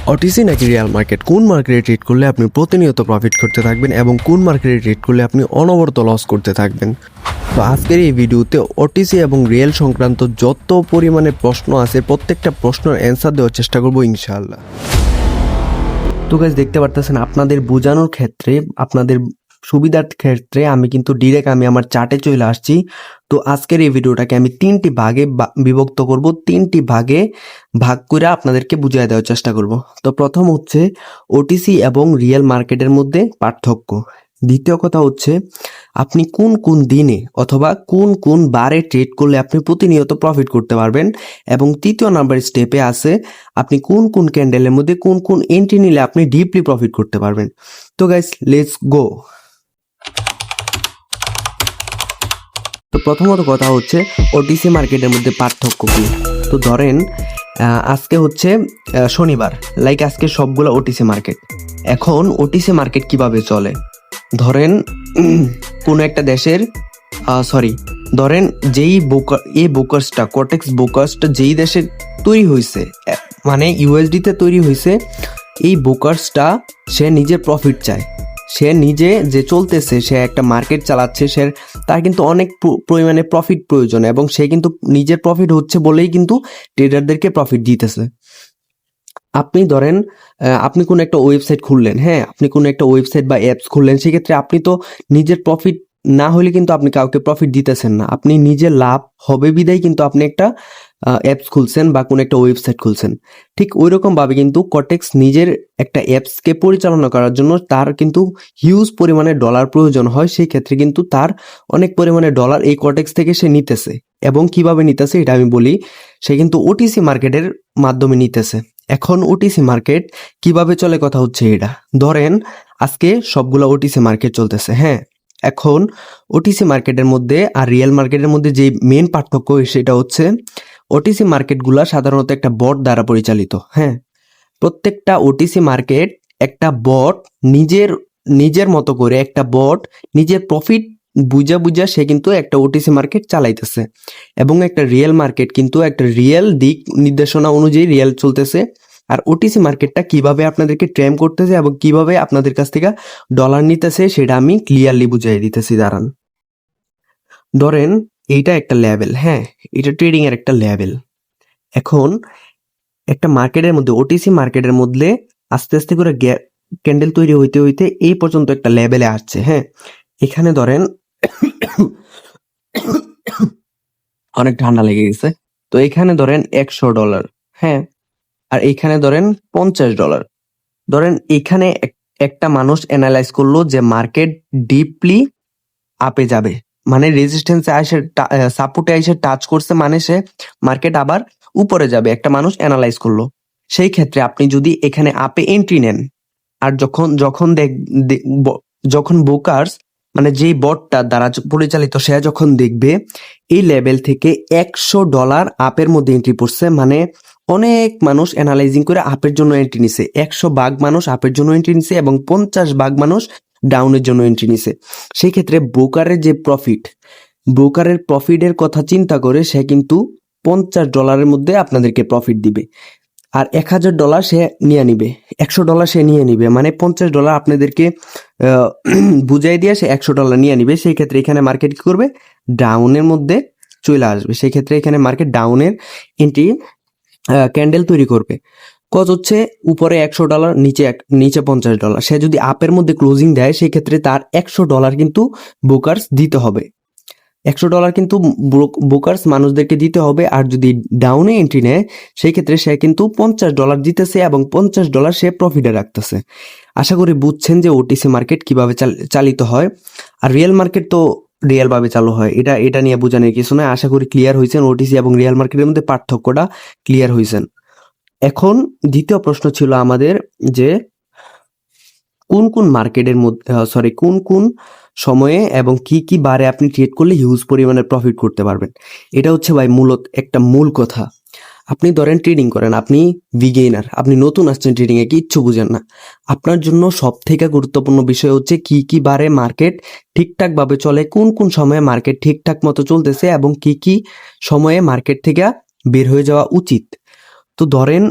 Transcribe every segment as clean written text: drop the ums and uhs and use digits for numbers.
OTC নাকি Real market, কোন মার্কেটে ট্রেড করলে আপনি প্রতিনিয়ত প্রফিট করতে থাকবেন এবং কোন মার্কেটে ট্রেড করলে আপনি অনবরত লস করতে থাকবেন। তো আজকের এই ভিডিওতে ওটিসি এবং রিয়েল সংক্রান্ত যত পরিমাণে প্রশ্ন আছে প্রত্যেকটা প্রশ্নের অ্যান্সার দেওয়ার চেষ্টা করবো ইনশাআল্লাহ। তো গাইস, দেখতে পারতেছেন আপনাদের বোঝানোর ক্ষেত্রে, আপনাদের সুবিধার ক্ষেত্রে আমি কিন্তু ডিরেক্ট আমার চার্টে চলে আসছি। তো আজকের এই ভিডিওটাকে আমি তিনটি ভাগে বিভক্ত করব, তিনটি ভাগে ভাগ করে আপনাদেরকে বুঝিয়ে দেওয়ার চেষ্টা করব। তো প্রথম হচ্ছে ওটিসি এবং রিয়েল মার্কেটের মধ্যে পার্থক্য। দ্বিতীয় কথা হচ্ছে আপনি কোন কোন দিনে অথবা কোন কোন বারে ট্রেড করলে আপনি প্রতিনিয়ত প্রফিট করতে পারবেন, এবং তৃতীয় নাম্বার স্টেপে আছে আপনি কোন কোন ক্যান্ডেলের মধ্যে কোন কোন এন্ট্রি নিলে আপনি ডিপলি প্রফিট করতে পারবেন। তো গাইস, লেটস গো। তো প্রথমত কথা হচ্ছে ওটিসি মার্কেটের মধ্যে পার্থক্য কি। তো ধরেন আজকে হচ্ছে শনিবার, লাইক আজকে সবগুলো ওটিসি মার্কেট। এখন ওটিসি মার্কেট কিভাবে চলে, ধরেন কোনো একটা দেশের ধরেন যেই ব্রোকার্সটা কটেক্স ব্রোকার্সটা যেই দেশে তৈরি হয়েছে, মানে ইউএসডিতে তৈরি হয়েছে, এই ব্রোকার্সটা সে নিজের প্রফিট চায়, সে নিজে যে চলতেছে, সে একটা মার্কেট চালাচ্ছে, সে তার কিন্তু অনেক পরিমাণে প্রফিট প্রয়োজন, এবং সে কিন্তু নিজের প্রফিট হচ্ছে বলেই কিন্তু ট্রেডারদেরকে প্রফিট দিতেছে। আপনি ধরেন আপনি কোনো একটা ওয়েবসাইট খুললেন, হ্যাঁ, আপনি কোনো একটা ওয়েবসাইট বা অ্যাপস খুললেন, সেক্ষেত্রে আপনি তো নিজের প্রফিট না হলে কিন্তু আপনি কাউকে প্রফিট দিতেছেন না, আপনি নিজের লাভ হবে বিদায় কিন্তু আপনি একটা অ্যাপস খুলছেন বা কোনো একটা ওয়েবসাইট খুলছেন। ঠিক ওই রকম ভাবে কিন্তু কটেক্স নিজের একটা অ্যাপসকে পরিচালনা করার জন্য তার কিন্তু হিউজ পরিমাণে ডলার প্রয়োজন হয়, সেই ক্ষেত্রে কিন্তু তার অনেক পরিমাণে ডলার এই কটেক্স থেকে সে নিতেছে। এবং কিভাবে নিতেছে এটা আমি বলি, সে কিন্তু ওটিসি মার্কেটের মাধ্যমে নিতেছে। এখন ওটিসি মার্কেট কিভাবে চলে কথা হচ্ছে এটা, ধরেন আজকে সবগুলো ওটিসি মার্কেট চলতেছে, হ্যাঁ। এখন ওটিসি মার্কেটের মধ্যে আর রিয়েল মার্কেটের মধ্যে যে মেন পার্থক্য সেটা হচ্ছে ওটিসি মার্কেটগুলা সাধারণত একটা বট দ্বারা পরিচালিত, হ্যাঁ। প্রত্যেকটা ওটিসি মার্কেট একটা বট নিজের মতো করে, একটা বট নিজের প্রফিট বুঝা সে কিন্তু একটা ওটিসি মার্কেট চালাইতেছে। এবং একটা রিয়েল মার্কেট কিন্তু একটা রিয়েল দিক নির্দেশনা অনুযায়ী রিয়েল চলতেছে। আর ওটিসি মার্কেটটা কিভাবে আপনাদেরকে ট্র্যাম করতেছে এবং কিভাবে আপনাদের কাছ থেকে ডলার নিতেছে সেটা আমি ক্লিয়ারলি বুঝাই দিতেছি, দাঁড়ান। ধরেন এইটা একটা লেভেল, হ্যাঁ, এটা ট্রেডিং এর একটা লেভেল। এখন একটা মার্কেটের মধ্যে, ওটিসি মার্কেটের মধ্যে আস্তে আস্তে করে ক্যান্ডেল তৈরি হইতে হইতে এই পর্যন্ত একটা লেভেলে আসছে, হ্যাঁ। এখানে ধরেন অনেক ঠান্ডা লেগে গেছে, তো এখানে ধরেন $100, হ্যাঁ, আর এইখানে ধরেন $50। ধরেন এখানে একটা মানুষ অ্যানালাইজ করলো যে মার্কেট ডিপলি আপে যাবে, মানে রেজিস্ট্যান্সে এসে সাপোর্টে এসে টাচ করছে, মানে সে মার্কেট আবার উপরে যাবে, একটা মানুষ অ্যানালাইজ করলো। সেই ক্ষেত্রে আপনি যদি এখানে আপে এন্ট্রি নেন, আর যখন ব্রোকার্স মানে যেই বটটা দ্বারা পরিচালিত সে যখন দেখবে এই লেভেল থেকে $100 আপের মধ্যে এন্ট্রি পড়ছে, মানে অনেক মানুষ অ্যানালাইজিং করে আপের জন্য এন্ট্রি নিছে, 100 ভাগ মানুষ আপের জন্য এন্ট্রি নিছে এবং 50 ভাগ মানুষ ডাউনের জন্য এন্ট্রি নিছে। সেই ক্ষেত্রে ব্রোকারের প্রফিটের কথা চিন্তা করে সে কিন্তু $50 মধ্যে আপনাদেরকে প্রফিট দিবে। আর $1000 সে নিয়ে নিবে, $100 সে নিয়ে নিবে, মানে $50 আপনাদেরকে বুঝাই দিয়ে সে $100 নিয়ে নিবে। সেই ক্ষেত্রে এখানে মার্কেট কি করবে, ডাউনের মধ্যে চলে আসবে। সেই ক্ষেত্রে এখানে মার্কেট ডাউনের এন্ট্রি ক্যান্ডেল তৈরি করবে। কত হচ্ছে, উপরে $100, নিচে $50। সে যদি আপের মধ্যে ক্লোজিং দেয় সেই ক্ষেত্রে তার $100 কিন্তু ব্রোকার্স দিতে হবে, $100 কিন্তু ব্রোকার্স মানুষদেরকে দিতে হবে। আর যদি ডাউনে এন্ট্রি নেয় সেই ক্ষেত্রে সে কিন্তু $50 দিতেছে এবং $50 সে প্রফিটে রাখতেছে। আশা করি বুঝছেন যে ওটিসি মার্কেট কিভাবে চালিত হয়, আর রিয়েল মার্কেট তো রিয়েল ভাবে চালু হয়। এটা নিয়ে বোঝানোর কিছু নয়। আশা করি ক্লিয়ার হয়েছেন, ওটিসি এবং রিয়েল মার্কেটের মধ্যে পার্থক্যটা ক্লিয়ার হয়েছেন। এখন দ্বিতীয় প্রশ্ন ছিল আমাদের যে কোন কোন মার্কেটের মধ্যে কোন কোন সময়ে এবং কি কি বারে আপনি ট্রেড করলে হিউজ পরিমাণে প্রফিট করতে পারবেন। এটা হচ্ছে ভাই মূলত একটা মূল কথা। আপনি ধরেন ট্রেডিং করেন, আপনি বিগিনার, আপনি নতুন আসছেন ট্রেডিং এ, কিচ্ছু বুঝেন না। আপনার জন্য সব থেকে গুরুত্বপূর্ণ বিষয় হচ্ছে কি কি বারে মার্কেট ঠিকঠাক ভাবে চলে, কোন কোন সময়ে মার্কেট ঠিকঠাক মতো চলতেছে এবং কি কি সময়ে মার্কেট থেকে বের হয়ে যাওয়া উচিত। তো ধরেন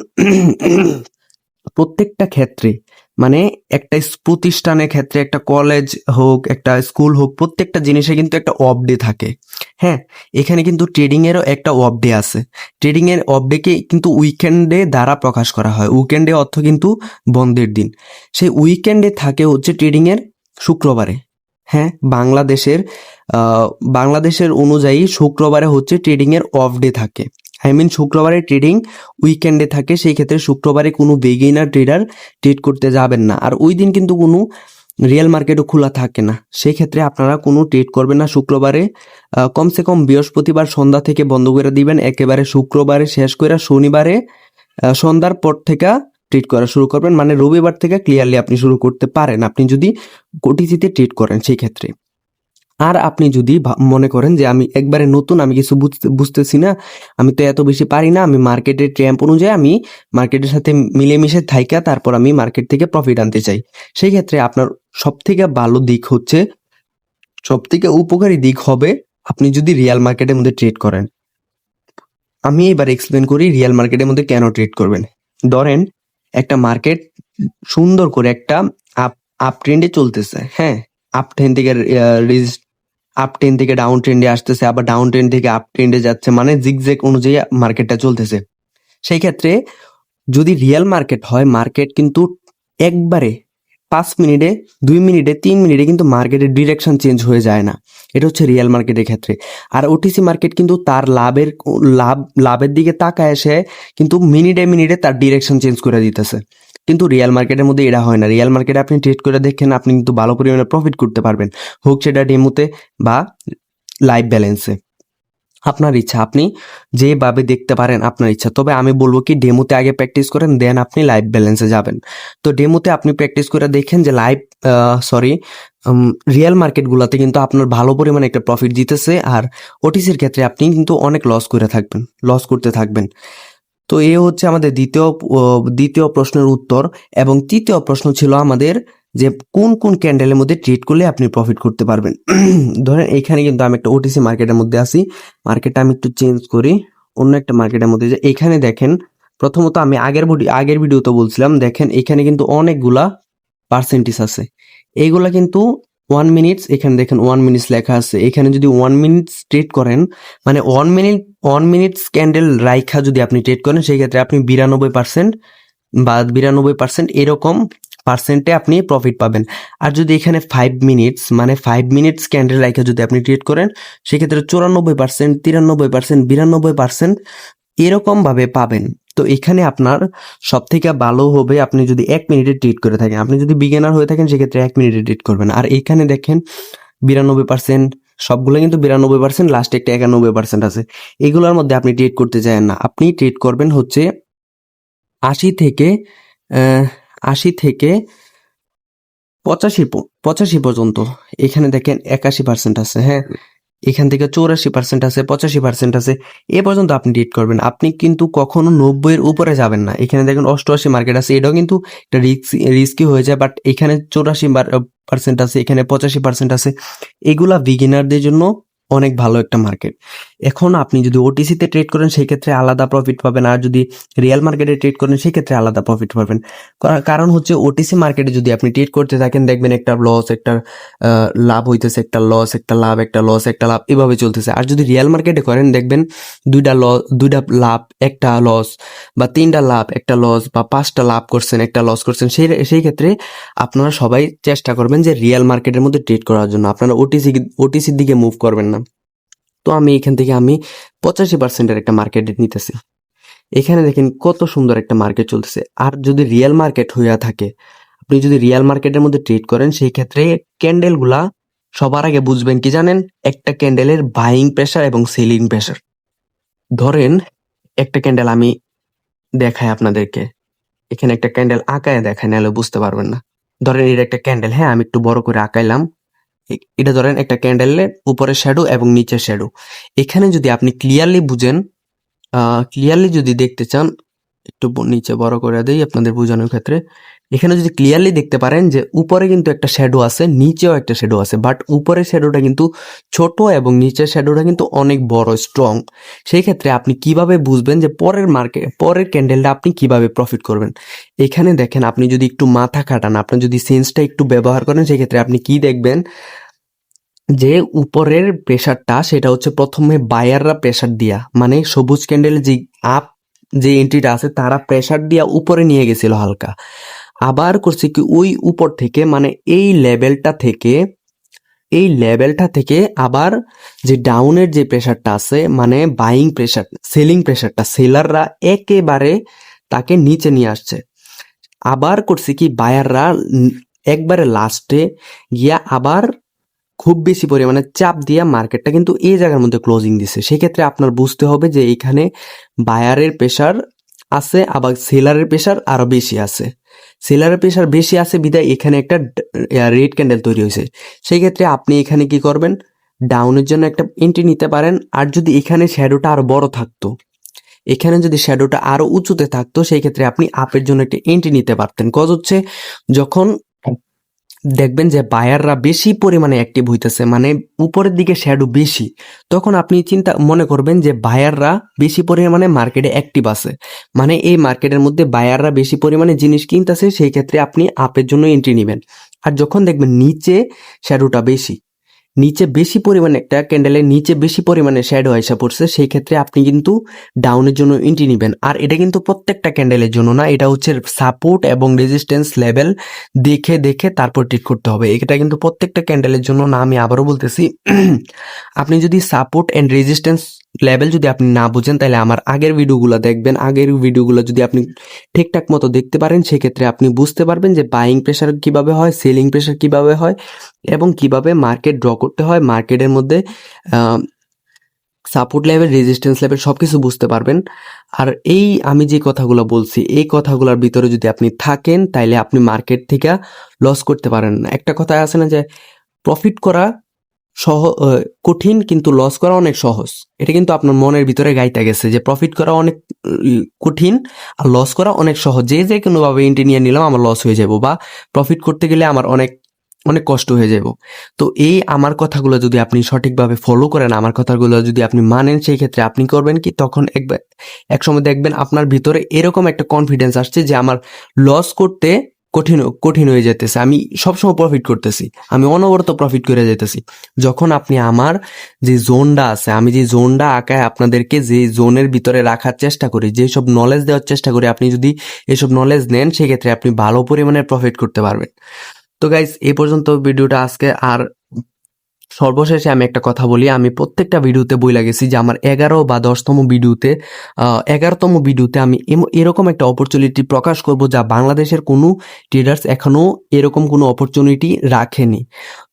প্রত্যেকটা ক্ষেত্রে, মানে একটা প্রতিষ্ঠানের ক্ষেত্রে, একটা কলেজ হোক, একটা স্কুল হোক, প্রত্যেকটা জিনিসে কিন্তু একটা অফ ডে থাকে। হ্যাঁ, এখানে কিন্তু ট্রেডিং এরও একটা অফ ডে আছে। ট্রেডিং এর অফ ডেকে কিন্তু উইকেন্ডে দ্বারা প্রকাশ করা হয়। উইকেন্ডে অর্থ কিন্তু বন্ধের দিন। সেই উইকেন্ডে থাকে হচ্ছে ট্রেডিং এর শুক্রবারে। হ্যাঁ, বাংলাদেশের অনুযায়ী শুক্রবারে হচ্ছে ট্রেডিং এর অফ ডে থাকে। আই মিন শুক্রবারে ট্রেডিং উইকেন্ডে থাকে, সেই ক্ষেত্রে শুক্রবারে কোনো বিগিনার ট্রেডার ট্রেড করতে যাবেন না। আর ওই দিন কিন্তু কোনো রিয়েল মার্কেটও খোলা থাকে না, সেই ক্ষেত্রে আপনারা কোনো ট্রেড করবেন না শুক্রবারে। কমসে কম বৃহস্পতিবার সন্ধ্যা থেকে বন্ধ করে দিবেন, একেবারে শুক্রবারে শেষ করে শনিবারে সন্ধ্যার পর থেকে ট্রেড করা শুরু করবেন। মানে রবিবার থেকে ক্লিয়ারলি আপনি শুরু করতে পারেন, আপনি যদি ওটিসিতে ট্রেড করেন সেই ক্ষেত্রে। আর আপনি যদি মনে করেন যে আমি একবারে নতুন, আমি কিছু বুঝতেছি না, আমি তো এত বেশি পারি না, আমি মার্কেটের ট্র্যাম্প অনুযায়ী আমি মার্কেটের সাথে মিলেমিশে থাইকা তারপর আমি মার্কেট থেকে প্রফিট আনতে চাই, সেই ক্ষেত্রে আপনার সবথেকে ভালো দিক হচ্ছে, সবথেকে উপকারী দিক হবে আপনি যদি রিয়েল মার্কেটের মধ্যে ট্রেড করেন। আমি এবার এক্সপ্লেন করি রিয়েল মার্কেটের মধ্যে কেন ট্রেড করবেন। ধরেন একটা মার্কেট সুন্দর করে একটা আপ ট্রেন্ডে চলতেছে। হ্যাঁ, আপ ট্রেন্ড থেকে আপ ট্রেন্ড থেকে ডাউন ট্রেন্ডে আসতেছে, আবার ডাউন ট্রেন্ড থেকে আপ ট্রেন্ডে যাচ্ছে, মানে জিগজ্যাগ অনুযায়ী মার্কেটটা চলতেছে। সেই ক্ষেত্রে যদি রিয়েল মার্কেট হয়, মার্কেট কিন্তু একবারে 5 মিনিটে, 2 মিনিটে, 3 মিনিটে কিন্তু মার্কেটের ডিরেকশন চেঞ্জ হয়ে যায় না। এটা হচ্ছে রিয়েল মার্কেটের ক্ষেত্রে। আর ওটিসি মার্কেট কিন্তু তার লাভের দিকে তাকায় এসে কিন্তু মিনিটে মিনিটে তার ডিরেকশন চেঞ্জ করে দিতেছে। কিন্তু রিয়েল মার্কেটের মধ্যে এটা হয় না। রিয়েল মার্কেটে আপনি ট্রেড করে দেখেন, আপনি কিন্তু ভালো পরিমাণে প্রফিট করতে পারবেন, হোক সেটা ডেমোতে বা লাইভ ব্যালেন্সে। আপনার ইচ্ছা, আপনি যেভাবে দেখতে পারেন আপনার ইচ্ছা। তবে আমি বলবো কি, ডেমোতে আগে প্র্যাকটিস করেন, দেন আপনি লাইভ ব্যালেন্সে যাবেন। তো ডেমোতে আপনি প্র্যাকটিস করে দেখেন যে রিয়েল মার্কেটগুলোতে কিন্তু আপনার ভালো পরিমাণে একটা প্রফিট দিতেছে, আর ওটিসির ক্ষেত্রে আপনি কিন্তু অনেক লস করতে থাকবেন। তো এ হচ্ছে আমাদের দ্বিতীয় প্রশ্নের উত্তর। এবং তৃতীয় প্রশ্ন ছিল আমাদের যে কোন কোন ক্যান্ডেলের মধ্যে ট্রেড করলে আপনি প্রফিট করতে পারবেন। ধরেন এখানে কিন্তু আমি একটা ওটিসি মার্কেটের মধ্যে আছি, মার্কেটটা আমি একটু চেঞ্জ করি, অন্য একটা মার্কেটের মধ্যে। যে এখানে দেখেন, প্রথমত আমি আগের ভিডিওতে বলছিলাম, দেখেন এখানে কিন্তু অনেকগুলা পার্সেন্টেজ আছে। এইগুলা কিন্তু 1 মিনিট, এখানে দেখেন 1 মিনিট লেখা আছে। এখানে যদি 1 মিনিট ট্রেড করেন, মানে 1 মিনিট ক্যান্ডেল রাইখা যদি আপনি ট্রেড করেন, সেই ক্ষেত্রে আপনি 92% বা 92% এরকম পার্সেন্টে আপনি প্রফিট পাবেন। আর যদি এখানে 5 মিনিটস, মানে 5 মিনিটস ক্যান্ডেল রাইখা যদি আপনি ট্রেড করেন, সেক্ষেত্রে 94%, 93%, 92% এরকম ভাবে পাবেন। তো এখানে আপনার সব থেকে ভালো হবে আপনি যদি 1 মিনিটে ট্রেড করে থাকেন। আপনি যদি বিগিনার হয়ে থাকেন, সেক্ষেত্রে 1 মিনিটে ট্রেড করবেন। আর এখানে দেখেন 92%, সবগুলো কিন্তু 92%, লাস্টে একটা 91% আছে। এগুলোর মধ্যে আপনি ট্রেড করতে চান না, আপনি ট্রেড করবেন হচ্ছে 80 থেকে 85 পর্যন্ত। এখানে দেখেন 81% আছে। হ্যাঁ, এখান থেকে 84% আছে, 85% আছে, এ পর্যন্ত আপনি ট্রেড করবেন। আপনি কিন্তু কখনো 90-এর উপরে যাবেন না। এখানে দেখেন 88 মার্কেট আছে, এটাও কিন্তু একটা রিস্কি হয়ে যায়, বাট এখানে 84% আছে, এখানে 85% আছে। এগুলা বিগিনারদের জন্য অনেক ভালো একটা মার্কেট। এখন আপনি যদি ওটিসিতে ট্রেড করেন, সেই ক্ষেত্রে আলাদা প্রফিট পাবেন, আর যদি রিয়েল মার্কেটে ট্রেড করেন, সেই ক্ষেত্রে আলাদা প্রফিট পাবেন। কারণ হচ্ছে ওটিসি মার্কেটে যদি আপনি ট্রেড করতে থাকেন, দেখবেন একটা লস, একটা লাভ হইতেছে, একটা লস, একটা লাভ, একটা লস, একটা লাভ, এভাবে চলতেছে। আর যদি রিয়েল মার্কেটে করেন, দেখবেন দুইটা লাভ, একটা লস, বা 3টা লাভ, একটা লস, বা 5টা লাভ করছেন, একটা লস করছেন। সেই ক্ষেত্রে আপনারা সবাই চেষ্টা করবেন যে রিয়েল মার্কেটের মধ্যে ট্রেড করার জন্য, আপনারা ওটিসির দিকে মুভ করবেন না। তো আমি এখান থেকে 85%-এর একটা মার্কেট নিতেছি। এখানে দেখেন কত সুন্দর একটা মার্কেট চলতেছে। আর যদি রিয়েল মার্কেট হইয়া থাকে, আপনি যদি রিয়েল মার্কেটের মধ্যে ট্রেড করেন, সেই ক্ষেত্রে ক্যান্ডেলগুলা সবার আগে বুঝবেন কি জানেন, একটা ক্যান্ডেলের বাইং প্রেসার এবং সেলিং প্রেসার। ধরেন একটা ক্যান্ডেল আমি দেখাই আপনাদেরকে, এখানে একটা ক্যান্ডেল আঁকায় দেখায়, নাহলে বুঝতে পারবেন না। ধরেন এটা একটা ক্যান্ডেল, হ্যাঁ, আমি একটু বড় করে আঁকাইলাম। এটা ধরেন একটা ক্যান্ডেলের উপরে শ্যাডো এবং নিচে শ্যাডো। এখানে যদি আপনি ক্লিয়ারলি বুঝেন, ক্লিয়ারলি যদি দেখতে চান, একটু নিচে বড় করে দেই আপনাদের বোঝানোর ক্ষেত্রে। এখানে যদি ক্লিয়ারলি দেখতে পারেন যে উপরে কিন্তু একটা শ্যাডো আছে, নিচেও একটা শ্যাডো আছে, বাট উপরের শ্যাডোটা কিন্তু ছোট এবং নিচের শ্যাডোটা কিন্তু অনেক বড় স্ট্রং। সেই ক্ষেত্রে আপনি কিভাবে বুঝবেন যে পরের ক্যান্ডেলটা আপনি কিভাবে প্রফিট করবেন? এখানে দেখেন, আপনি যদি একটু মাথা খাটান, আপনার যদি সেন্সটা একটু ব্যবহার করেন, সেক্ষেত্রে আপনি কি দেখবেন যে উপরের প্রেসারটা সেটা হচ্ছে প্রথমে বায়াররা প্রেসার দিয়া, মানে সবুজ ক্যান্ডেলের যে আপ যে এন্ট্রিটা আছে তারা প্রেসার দিয়া উপরে নিয়ে গেছিল হালকা, আবার করছে কি ওই উপর থেকে, মানে এই লেভেলটা থেকে আবার যে ডাউনের যে প্রেসারটা আছে, মানে বাইং প্রেসার, সেলিং প্রেসারটা, সেলাররা একেবারে তাকে নিচে নিয়ে আসছে। আবার করছে কি বায়াররা একবারে লাস্টে গিয়া আবার খুব বেশি পরিমাণে চাপ দিয়া মার্কেটটা কিন্তু এই জায়গার মধ্যে ক্লোজিং দিছে। সেক্ষেত্রে আপনার বুঝতে হবে যে এখানে বায়ারের প্রেসার আছে, আবার সেলারের প্রেসার আরো বেশি আছে। সেলারের প্রেসার বেশি আছে বিধায় এখানে একটা রেড ক্যান্ডেল তৈরি হয়েছে। সেই ক্ষেত্রে আপনি এখানে কি করবেন, ডাউনের জন্য একটা এন্ট্রি নিতে পারেন। আর যদি এখানে শ্যাডোটা আরো বড় থাকতো, এখানে যদি শ্যাডোটা আরো উঁচুতে থাকতো, সেই ক্ষেত্রে আপনি আপের জন্য একটা এন্ট্রি নিতে পারতেন। কজ হচ্ছে যখন দেখবেন যে বায়াররা বেশি পরিমাণে অ্যাক্টিভ হইতেছে, মানে উপরের দিকে শ্যাডো বেশি, তখন আপনি মনে করবেন যে বায়াররা বেশি পরিমাণে মার্কেটে অ্যাক্টিভ আছে, মানে এই মার্কেটের মধ্যে বায়াররা বেশি পরিমাণে জিনিস কিনতেছে, সেই ক্ষেত্রে আপনি আপের জন্য এন্ট্রি নেবেন। আর যখন দেখবেন নিচে শ্যাডোটা বেশি, নিচে বেশি পরিমাণে একটা ক্যান্ডেলের নিচে বেশি পরিমাণে শ্যাডো আইসা পড়ছে, সেই ক্ষেত্রে আপনি কিন্তু ডাউনের জন্য এন্ট্রি নেবেন। আর এটা কিন্তু প্রত্যেকটা ক্যান্ডেলের জন্য না, এটা হচ্ছে সাপোর্ট এবং রেজিস্ট্যান্স লেভেল দেখে দেখে তারপর ট্রিট করতে হবে। এটা কিন্তু প্রত্যেকটা ক্যান্ডেলের জন্য না, আমি আবারও বলতেছি। আপনি যদি সাপোর্ট অ্যান্ড রেজিস্ট্যান্স লেভেল যদি আপনি না বুঝেন, তাহলে আমার আগের ভিডিওগুলো দেখবেন। আগের ভিডিওগুলো যদি আপনি ঠিকঠাক মতো দেখতে পারেন, সেক্ষেত্রে আপনি বুঝতে পারবেন যে বাইং প্রেশার কিভাবে হয়, সেলিং প্রেশার কিভাবে হয়, এবং কিভাবে মার্কেট ড্র করতে হয়। মার্কেটের মধ্যে সাপোর্ট লেভেল, রেজিস্ট্যান্স লেভেল সবকিছু বুঝতে পারবেন। আর এই আমি যে কথাগুলো বলছি, এই কথাগুলোর ভিতরে যদি আপনি থাকেন, তাইলে আপনি মার্কেট থেকে লস করতে পারেন না। একটা কথা আছে না যে প্রফিট করা কঠিন কিন্তু লস করা অনেক সহজ। এটা কিন্তু আপনার মনের ভিতরে গাইতে গেছে যে প্রফিট করা অনেক কঠিন আর লস করা অনেক সহজ। যে কোনোভাবে এন্ট্রি নিয়ে নিলাম, আমার লস হয়ে যাবো, বা প্রফিট করতে গেলে আমার অনেক অনেক কষ্ট হয়ে যাব। তো এই আমার কথাগুলো যদি আপনি সঠিকভাবে ফলো করেন, আমার কথাগুলো যদি আপনি মানেন, সেই ক্ষেত্রে আপনি করবেন কি, তখন এক সময় দেখবেন আপনার ভিতরে এরকম একটা কনফিডেন্স আসছে যে আমার লস করতে কঠিন হয়ে যেতেছে, আমি সবসময় প্রফিট করতেছি, আমি অনবরত প্রফিট করে যেতেছি। যখন আপনি আমার যে জোনটা আছে, আমি যে জোনটা আঁকায় আপনাদেরকে যে জোনের ভিতরে রাখার চেষ্টা করি, যেসব নলেজ দেওয়ার চেষ্টা করি, আপনি যদি এসব নলেজ নেন, সেক্ষেত্রে আপনি ভালো পরিমাণে প্রফিট করতে পারবেন। তো গাইস, এই পর্যন্ত ভিডিওটা আজকে। আর সর্বশেষে আমি একটা কথা বলি, আমি প্রত্যেকটা ভিডিওতে বইলা গেছি যে আমার 11 বা 10তম ভিডিওতে 11তম ভিডিওতে আমি এরকম একটা অপরচুনিটি প্রকাশ করব যা বাংলাদেশের কোনো ট্রেডার্স এখনো এরকম কোনো অপরচুনিটি রাখেনি।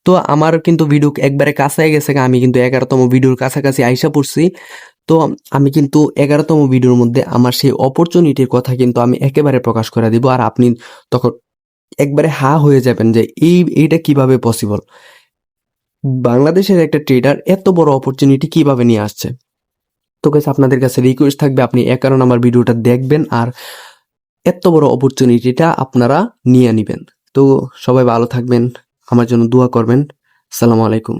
তো আমার কিন্তু ভিডিও একবারে কাছায় গেছে, আমি কিন্তু 11তম ভিডিওর কাছাকাছি আইসা পড়ছি। তো আমি কিন্তু 11তম ভিডিওর মধ্যে আমার সেই অপরচুনিটির কথা কিন্তু আমি একেবারে প্রকাশ করে দিব, আর আপনি তখন একবারে হা হয়ে যাবেন যে এইটা কিভাবে পসিবল, বাংলাদেশের একটা ট্রেডার এত বড় অপরচুনিটি কিভাবে নিয়ে আসছে। তো গাইস, আপনাদের কাছে রিকোয়েস্ট থাকবে আপনি 11 নাম্বার ভিডিওটা দেখবেন আর এত বড় অপরচুনিটিটা আপনারা নিয়ে নেবেন। তো সবাই ভালো থাকবেন, আমার জন্য দোয়া করবেন। আসসালামু আলাইকুম।